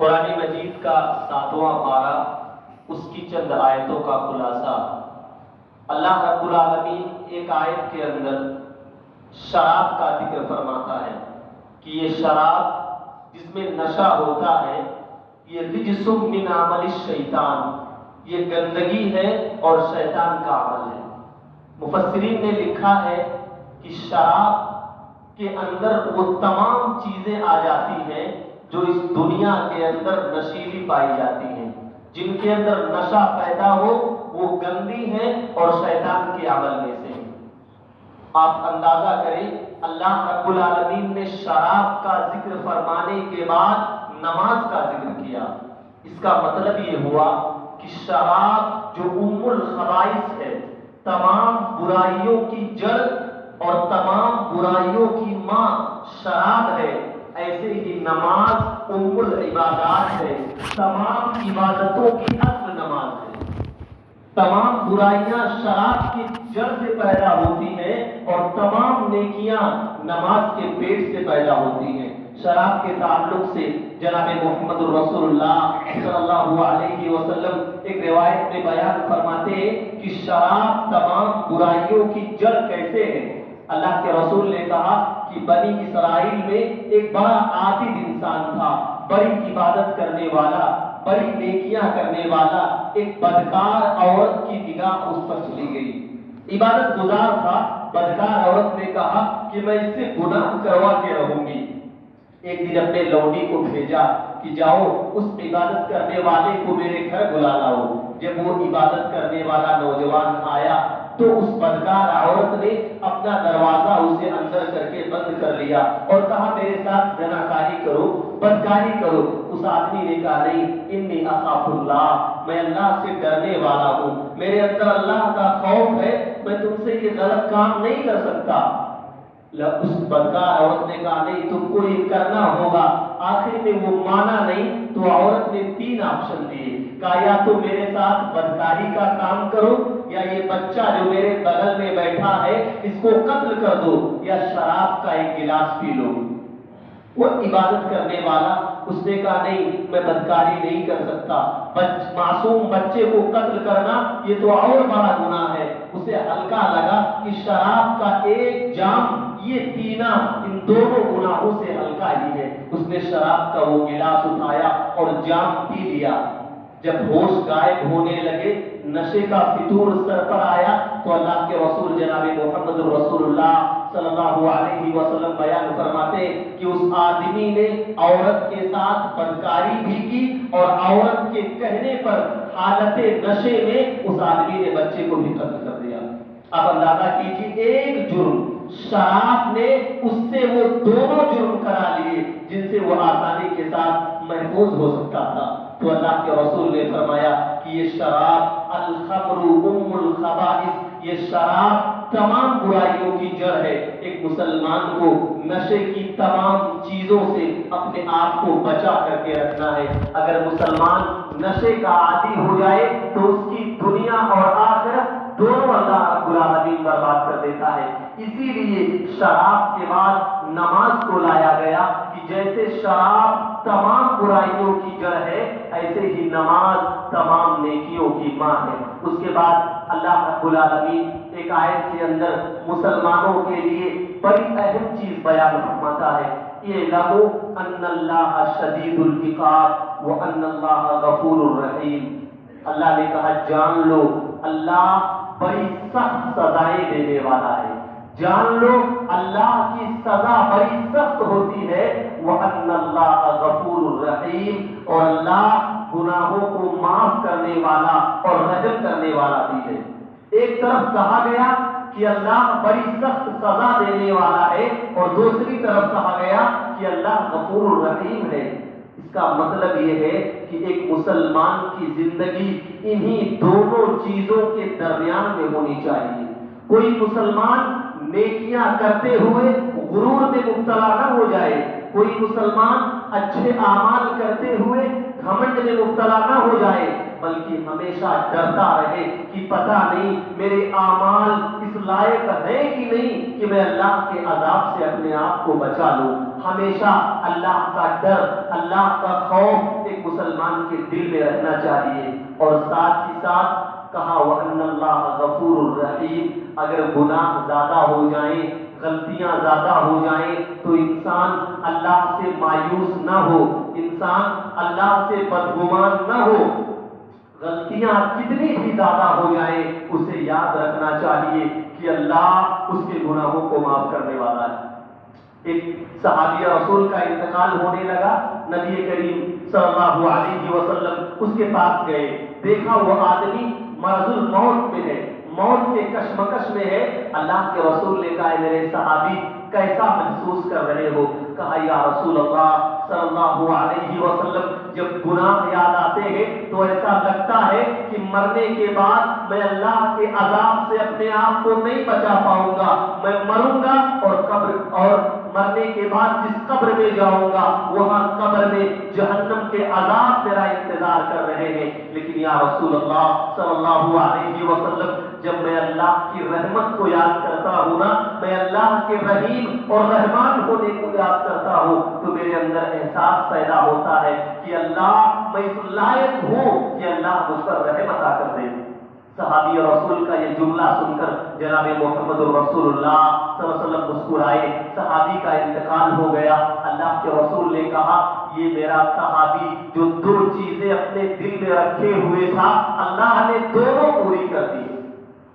قرآن مجید کا 7واں پارہ، اس کی چند آیتوں کا خلاصہ۔ اللہ رب العالمین ایک آیت کے اندر شراب کا ذکر فرماتا ہے کہ یہ شراب جس میں نشہ ہوتا ہے، یہ رجس من عمل الشیطان، یہ گندگی ہے اور شیطان کا عمل ہے۔ مفسرین نے لکھا ہے کہ شراب کے اندر وہ تمام چیزیں آ جاتی ہیں جو اس دنیا کے اندر نشیلی پائی جاتی ہیں، جن کے اندر نشہ پیدا ہو وہ گندی ہے اور شیطان کے عمل میں سے۔ آپ اندازہ کریں، اللہ رب العالمین نے شراب کا ذکر فرمانے کے بعد نماز کا ذکر کیا۔ اس کا مطلب یہ ہوا کہ شراب جو ام الخبائث ہے، تمام برائیوں کی جڑ اور تمام برائیوں کی ماں شراب ہے، ایسے ہی نماز ام العبادات ہے، تمام عبادتوں کی اصل نماز ہے۔ تمام برائیاں شراب کی جڑ سے پیدا ہوتی ہیں اور تمام نیکیاں نماز کے پیٹ سے پیدا ہوتی ہیں۔ شراب کے تعلق سے جناب محمد رسول اللہ صلی اللہ علیہ وسلم ایک روایت میں بیان فرماتے ہیں کہ شراب تمام برائیوں کی جڑ کیسے ہے۔ اللہ کے رسول نے کہا کہ بنی اسرائیل میں ایک بڑا عابد انسان تھا، بڑی عبادت کرنے والا، بڑی نیکیاں کرنے والا۔ ایک بدکار عورت کی نگاہ اس پر چلی گئی، عبادت گزار تھا۔ بدکار عورت نے کہا کہ میں اس سے گناہ کروا کے رہوں گی۔ ایک دن اپنے لونڈی کو بھیجا کہ جاؤ اس عبادت کرنے والے کو میرے گھر بلا لاؤ۔ جب وہ عبادت کرنے والا نوجوان آیا تو اس بدکار عورت نے اپنا دروازہ اسے اندر کر کے بند کر لیا اور کہا میرے ساتھ زناکاری کرو، بدکاری کرو۔ اس آدمی نے کہا نہیں، انی اخاف اللہ، میں اللہ سے ڈرنے والا ہوں، میرے اندر اللہ کا خوف ہے، میں تم سے یہ غلط کام نہیں کر سکتا۔ اس بدکار عورت نے کہا نہیں، تم کو یہ کرنا ہوگا۔ آخر میں وہ مانا نہیں تو عورت نے 3 آپشن دیے، کہا یا تو میرے ساتھ بدکاری کا کام کرو، یا یہ بچہ جو میرے بغل میں بیٹھا ہے اس کو قتل کر دو، یا شراب کا ایک گلاس پی لو۔ وہ عبادت کرنے والا اس نے کہا نہیں، میں بدکاری نہیں کر سکتا، معصوم بچے کو قتل کرنا یہ تو اور بڑا گناہ ہے۔ اسے ہلکا لگا کہ شراب کا ایک جام یہ پینا ان دونوں گناہوں سے ہلکا ہی ہے۔ اس نے شراب کا وہ گلاس اٹھایا اور جام پی لیا۔ جب ہوش غائب ہونے لگے، نشے کا فطور سر پر آیا تو اللہ کے رسول جناب محمد رسول اللہ صلی اللہ علیہ وسلم بیان فرماتے کہ اس آدمی نے عورت کے ساتھ بدکاری بھی کی اور عورت کے کہنے پر حالت نشے میں اس آدمی نے بچے کو بھی قتل کر دیا۔ اب اندازہ کیجیے، ایک جرم شراب نے اس سے وہ دونوں جرم کرا لیے جن سے وہ آسانی کے ساتھ محفوظ ہو سکتا تھا۔ تو اللہ کے رسول نے فرمایا کہ یہ شراب الخمر ام الخبائث، یہ شراب تمام برائیوں کی جڑ ہے۔ ایک مسلمان کو نشے کی تمام چیزوں سے اپنے آپ کو بچا کر کے رکھنا ہے۔ اگر مسلمان نشے کا عادی ہو جائے تو اس کی دنیا اور آخرت دونوں اللہ رب العالمین برباد کر دیتا ہے۔ اسی لیے شراب کے بعد نماز کو لایا گیا کہ جیسے شراب تمام برائیوں کی جڑ ہے، ایسے ہی نماز تمام نیکیوں کی ماں ہے۔ اس کے بعد اللہ رب العالمین ایک آیت کے اندر مسلمانوں کے لیے بڑی اہم چیز بیان فرماتا ہے، اعلموا ان اللہ شدید العقاب وان اللہ غفور الرحیم۔ اللہ نے کہا جان لو اللہ بڑی سخت سزائیں دینے والا ہے، جان لو اللہ کی سزا بڑی سخت ہوتی ہے، وَأَنَّ اللَّهَ غَفُورٌ الرحیم، اور اللہ گناہوں کو معاف کرنے والا اور رحم کرنے والا بھی ہے۔ ایک طرف کہا گیا کہ اللہ بڑی سخت سزا دینے والا ہے اور دوسری طرف کہا گیا کہ اللہ غفور الرحیم ہے۔ اس کا مطلب یہ ہے کہ ایک مسلمان کی زندگی انہی دونوں چیزوں کے درمیان میں ہونی چاہیے۔ کوئی مسلمان نیکیاں کرتے ہوئے غرور میں مبتلا نہ ہو جائے، کوئی مسلمان اچھے اعمال کرتے ہوئے گھمنڈ میں مبتلا نہ ہو جائے، بلکہ ہمیشہ ڈرتا رہے کہ پتہ نہیں میرے اعمال اس لائق ہے کہ نہیں کہ میں اللہ کے عذاب سے اپنے آپ کو بچا لوں۔ ہمیشہ اللہ کا ڈر، اللہ کا خوف ایک مسلمان کے دل میں رہنا چاہیے۔ اور ساتھ ہی ساتھ کہا وَأَنَّ اللَّهَ غَفُورٌ رَحِيمٌ، اگر گناہ زیادہ ہو جائیں، غلطیاں زیادہ ہو جائیں تو انسان اللہ سے مایوس نہ ہو، انسان اللہ سے بدگمان نہ ہو۔ غلطیاں کتنی بھی زیادہ ہو جائیں اسے یاد رکھنا چاہیے کہ اللہ اس کے گناہوں کو معاف کرنے والا ہے۔ ایک صحابی رسول کا انتقال ہونے لگا، نبی کریم صلی اللہ علیہ وسلم اس کے پاس گئے، دیکھا وہ آدمی مرض الموت میں ہے، موت کے کشمکش میں ہے۔ اللہ کے رسول نے کہا میرے صحابی کیسا محسوس کر رہے ہو؟ کہا یا رسول اللہ صلی اللہ علیہ وسلم جب گناہ یاد آتے ہیں تو ایسا لگتا ہے کہ مرنے کے بعد میں اللہ کے عذاب سے اپنے آپ کو نہیں بچا پاؤں گا، میں مروں گا اور مرنے کے بعد جس قبر میں جاؤں گا وہاں قبر میں جہنم کے عذاب میرا انتظار کر رہے ہیں۔ لیکن یا رسول اللہ صلی اللہ علیہ وسلم جب میں اللہ کی رحمت کو یاد کرتا ہوں نا، میں اللہ کے رحیم اور رحمان ہونے کو یاد کرتا ہوں تو میرے اندر احساس پیدا ہوتا ہے کہ اللہ میں اس لائق ہوں کہ اللہ مجھ پر رحم عطا کر دے۔ صحابی رسول کا یہ جملہ سن کر جناب محمد رسول اللہ صلی اللہ علیہ وسلم مسکرائے۔ صحابی کا انتقال ہو گیا، اللہ کے رسول نے کہا یہ میرا صحابی جو دو چیزیں اپنے دل میں رکھے ہوئے تھا اللہ نے دونوں پوری کر دی۔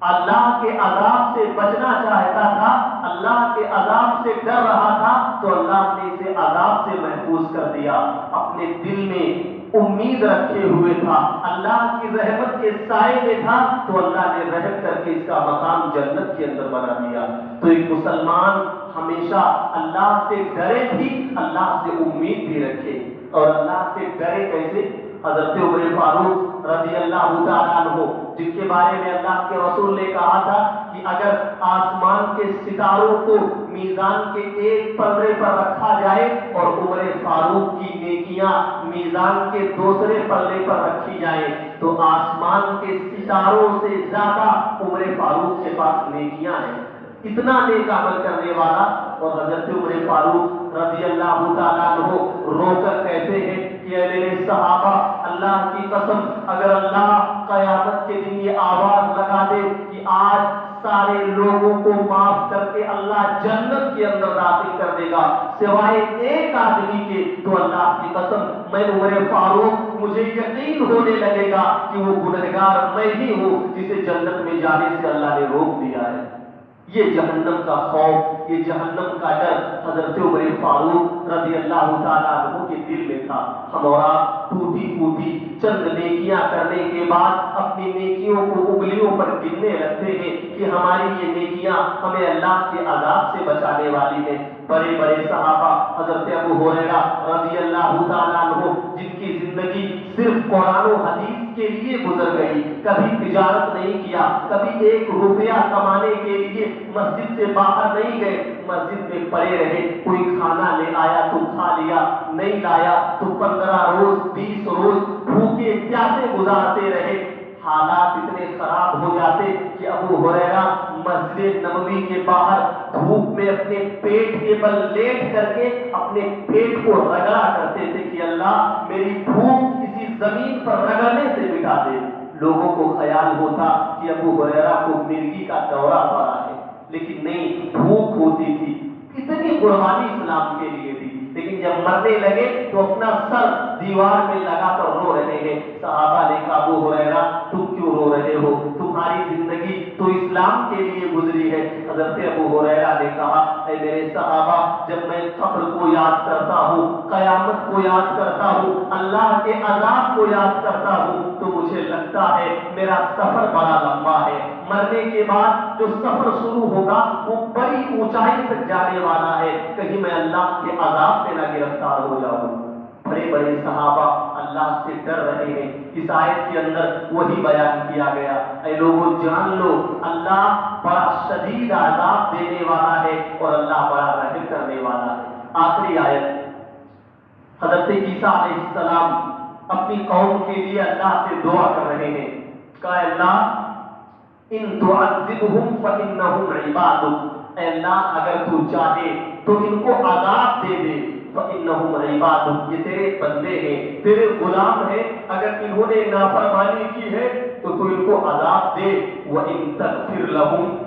اللہ کے عذاب سے بچنا چاہتا تھا، اللہ کے عذاب سے ڈر رہا تھا تو اللہ نے اسے عذاب سے محفوظ کر دیا۔ اپنے دل میں امید رکھے ہوئے تھا، اللہ کی رحمت کے سائے میں تھا تو اللہ نے رحم کر کے اس کا مقام جنت کے اندر بنا دیا۔ تو ایک مسلمان ہمیشہ اللہ سے ڈرے بھی، اللہ سے امید بھی رکھے۔ اور اللہ سے ڈرے کیسے؟ حضرت عمر فاروق رضی اللہ تعالیٰ عنہ جن کے بارے میں اللہ کے رسول نے کہا تھا کہ اگر آسمان کے ستاروں کو میزان کے ایک پلڑے پر رکھا جائے اور عمر فاروق کی نیکیاں میزان کے دوسرے پلڑے پر رکھی جائیں تو آسمان کے ستاروں سے زیادہ عمر فاروق کے پاس نیکیاں ہیں، اتنا نیک عمل کرنے والا۔ اور حضرت عمر فاروق رضی اللہ تعالیٰ عنہ رو کر کہتے ہیں کہ اے میرے صحابہ اللہ کی قسم اگر اللہ قیامت کے دن یہ آواز لگا دے کہ آج سارے لوگوں کو معاف کر کے اللہ جنت کے اندر داخل کر دے گا سوائے ایک آدمی کے، تو اللہ کی قسم میں عمر فاروق مجھے یقین ہونے لگے گا کہ وہ گنہگار میں ہی ہوں جسے جنت میں جانے سے اللہ نے روک دیا ہے۔ یہ جہنم کا خوف، یہ جہنم کا ڈر حضرت عمر فاروق رضی اللہ تعالیٰ عنہ کے دل میں تھا۔ ہم اور آپ ٹوٹی پھوٹی چند نیکیاں کرنے کے بعد اپنی نیکیوں کو انگلیوں پر گننے لگتے ہیں کہ ہماری یہ نیکیاں ہمیں اللہ کے عذاب سے بچانے والی ہیں۔ بڑے بڑے صحابہ حضرت ابو ہریرہ رضی اللہ تعالیٰ عنہ جن کی زندگی صرف قرآن و حدیث کے لیے گزر گئی، کبھی تجارت نہیں کیا، کبھی ایک روپیہ کمانے کے لیے مسجد سے باہر نہیں گئے، مسجد میں پڑے رہے، کوئی کھانا لے آیا تو کھا لیا، نہیں لایا تو 15 روز 20 روز بھوکے پیاسے گزارتے رہے۔ حالات اتنے خراب ہو جاتے کہ ابو ہریرہ مسجد نبوی کے باہر دھوپ میں اپنے پیٹ کے بل لیٹ کر کے اپنے پیٹ کو رگڑا کرتے تھے کہ اللہ میری بھوک اسی زمین پر رگڑنے سے مٹا دے۔ لوگوں کو خیال ہوتا کہ ابو ہریرہ کو مرگی کا دورہ پڑا ہے، لیکن نہیں، بھوک ہوتی تھی، اتنی قربانی اسلام کے لیے تھی، لیکن جب مرنے لگے تو اپنا سر دیوار میں لگا کر رو رہے ہیں۔ صحابہ نے کہا ابو ہریرہ تم کیوں رو رہے ہو؟ تمہاری زندگی تو اسلام کے لیے گزری ہے۔ حضرت ابو ہریرہ نے کہا اے میرے صحابہ جب میں قبر کو یاد کرتا ہوں، قیامت کو یاد کرتا ہوں، اللہ کے عذاب کو یاد کرتا ہوں تو مجھے لگتا ہے میرا سفر بڑا لمبا ہے، مرنے کے بعد جو سفر شروع ہوگا وہ بڑی اونچائی تک جانے والا ہے، کہیں میں اللہ کے عذاب میں نہ گرفتار ہو جاؤں۔ بڑے بڑے صحابہ اللہ سے ڈر رہے ہیں۔ اس آیت کے اندر وہی بیان کیا گیا، اے لوگوں جان لو اللہ بڑا شدید عذاب دینے والا ہے اور اللہ بڑا رحم کرنے والا ہے۔ آخری آیت حضرت عیسیٰ علیہ السلام اپنی قوم کے لیے اللہ سے دعا کر رہے ہیں، کہا اللہ ان تعذبہم فإنہم عبادک، اے اللہ اگر تو چاہے تو ان کو عذاب دے دے، فإنہم عبادک، یہ تیرے بندے ہیں، تیرے غلام ہیں، اگر انہوں نے نافرمانی کی ہے تو تو ان کو عذاب دے، وَإِن تَغْفِرْ لَهُمْ،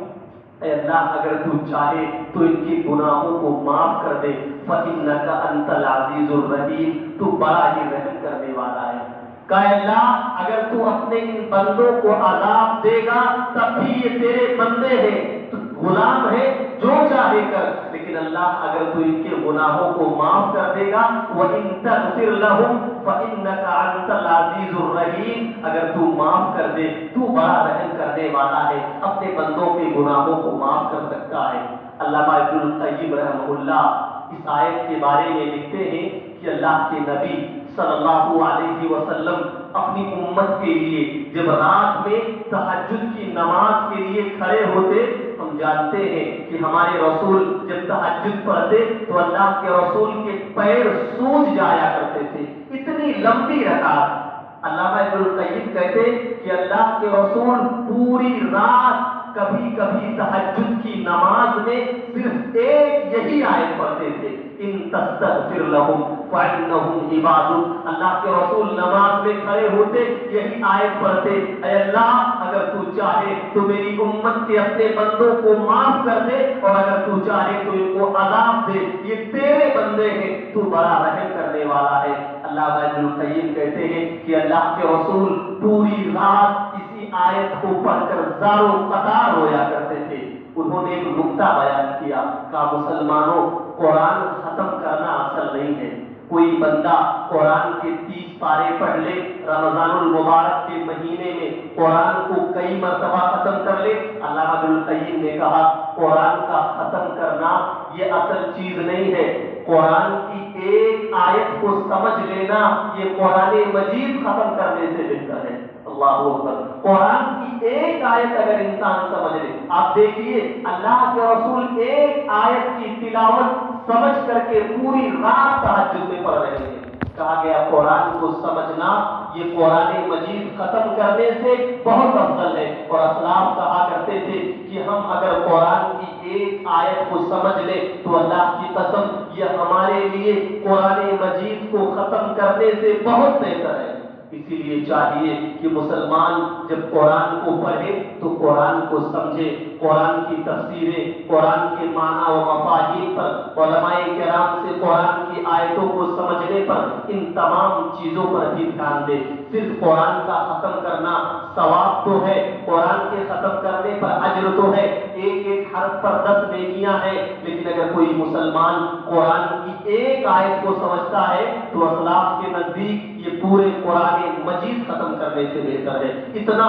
اے اللہ اگر تو چاہے تو ان کے گناہوں کو معاف کر دے، فَإِنَّكَ أَنْتَ الْعَزِيزُ الرَّحِيمُ، تو بڑا ہی رحم کرنے والا ہے۔ کہا اللہ اگر تو اپنے ان بندوں کو عذاب دے گا تب بھی یہ تیرے بندے ہیں، تو غلام ہے، جو چاہے کر، لیکن اللہ اگر تو ان کے گناہوں کو معاف کر دے گا، وَإِن تَغْفِرْ لَهُمْ فَإِنَّكَ أَنْتَ الْعَزِيزُ الرَّحِيمُ، اگر تو معاف کر دے تو بڑا رحم کرنے والا ہے، اپنے بندوں کے گناہوں کو معاف کر سکتا ہے۔ علامہ ابن القیم رحمہ اللہ اس آیت کے بارے میں لکھتے ہیں کہ اللہ کے نبی صلی اللہ علیہ وسلم اپنی امت کے لیے جب رات میں تہجد کی نماز کے لیے کھڑے ہوتے، ہم جانتے ہیں کہ ہمارے رسول جب تہجد پڑھتے تو اللہ کے رسول کے پیر سوج جایا کرتے تھے، اتنی لمبی رکعت۔ علامہ ابن القیم کہتے کہ اللہ کے رسول پوری رات کبھی کبھی تہجد کی نماز میں صرف ایک یہی آیت پڑھتے تھے، ان تستغفر لہم فإنہم عبادک، اللہ کے رسول نماز میں کھڑے ہوتے یہی آیت پڑھتے، اے اللہ اگر تو چاہے تو میری امت کے اپنے بندوں کو معاف کر دے، اور اگر تو چاہے تو ان کو عذاب دے، یہ تیرے بندے ہیں، تو بڑا رحم کرنے والا ہے۔ علامہ ابن القیم کہتے ہیں کہ اللہ کے رسول پوری رات اسی آیت کو پڑھ کر زارو قطار رویا کرتے تھے۔ انہوں نے ایک نکتہ بیان کیا، کہا مسلمانوں قرآن ختم کرنا اصل نہیں ہے، کوئی بندہ قرآن کے 30 پارے پڑھ لے، رمضان المبارک کے مہینے میں قرآن کو کئی مرتبہ ختم کر لے۔ علامہ ابن القیم نے کہا قرآن کا ختم کرنا یہ اصل چیز نہیں ہے، قرآن کی ایک آیت کو سمجھ لینا یہ قرآن مجید ختم کرنے سے بہتر ہے۔ اللہ اکبر، قرآن کی ایک آیت اگر انسان سمجھ لے، آپ دیکھیے اللہ کے رسول ایک آیت کی تلاوت سمجھ کر کے پوری رات تہجد میں پڑھ رہے ہیں۔ کہا گیا قرآن کو سمجھنا یہ قرآن مجید ختم کرنے سے بہت افضل ہے، اور اسلاف کہا کرتے تھے کہ ہم اگر قرآن کی ایک آیت کو سمجھ لیں تو اللہ کی قسم یہ ہمارے لیے قرآن مجید کو ختم کرنے سے بہت بہتر ہے۔ اسی لیے چاہیے کہ مسلمان جب قرآن کو پڑھے تو قرآن کو سمجھے، قرآن کی تفسیریں، قرآن کے معنی و مفاہیم پر، علماء کرام سے قرآن کی آیتوں کو سمجھنے پر، ان تمام چیزوں پر بھی دھیان دے۔ صرف قرآن کا ختم کرنا ثواب تو ہے، قرآن کے ختم کرنے پر اجر تو ہے، ایک ایک حرف پر 10 نیکیاں ہیں، لیکن اگر کوئی مسلمان قرآن کی ایک آیت کو سمجھتا ہے تو اسلاف کے نزدیک یہ پورے قرآن مجید ختم کرنے سے بہتر ہے، اتنا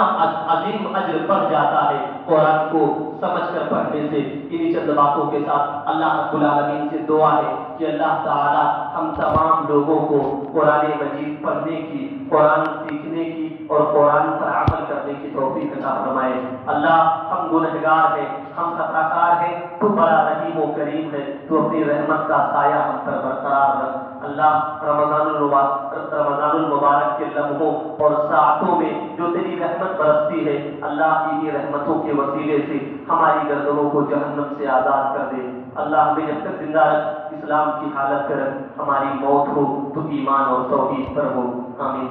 عظیم اجر بڑھ جاتا ہے قرآن کو سمجھ کر پڑھنے سے۔ انہی چند باتوں کے ساتھ اللہ رب العالمین سے دعا ہے کہ اللہ تعالی ہم تمام لوگوں کو قرآن مجید پڑھنے کی، قرآن سیکھنے کی اور قرآن پر عمل کرنے کی توفیق عطا فرمائے۔ اللہ ہم گنہگار ہیں، ہم خطا کار ہیں، تو بڑا رحیم و کریم ہے، تو اپنی رحمت کا سایہ ہم پر برقرار رکھ۔ اللہ رمضان المبارک کے لمحوں اور ساعتوں میں جو تیری رحمت برستی ہے، اللہ انہی رحمتوں کے وسیلے سے ہماری گردنوں کو جہنم سے آزاد کر دے۔ اللہ ہمیں جب تک زندہ رکھ، اسلام کی حالت کر، ہماری موت ہو تو ایمان اور توحید پر ہو۔ آمین۔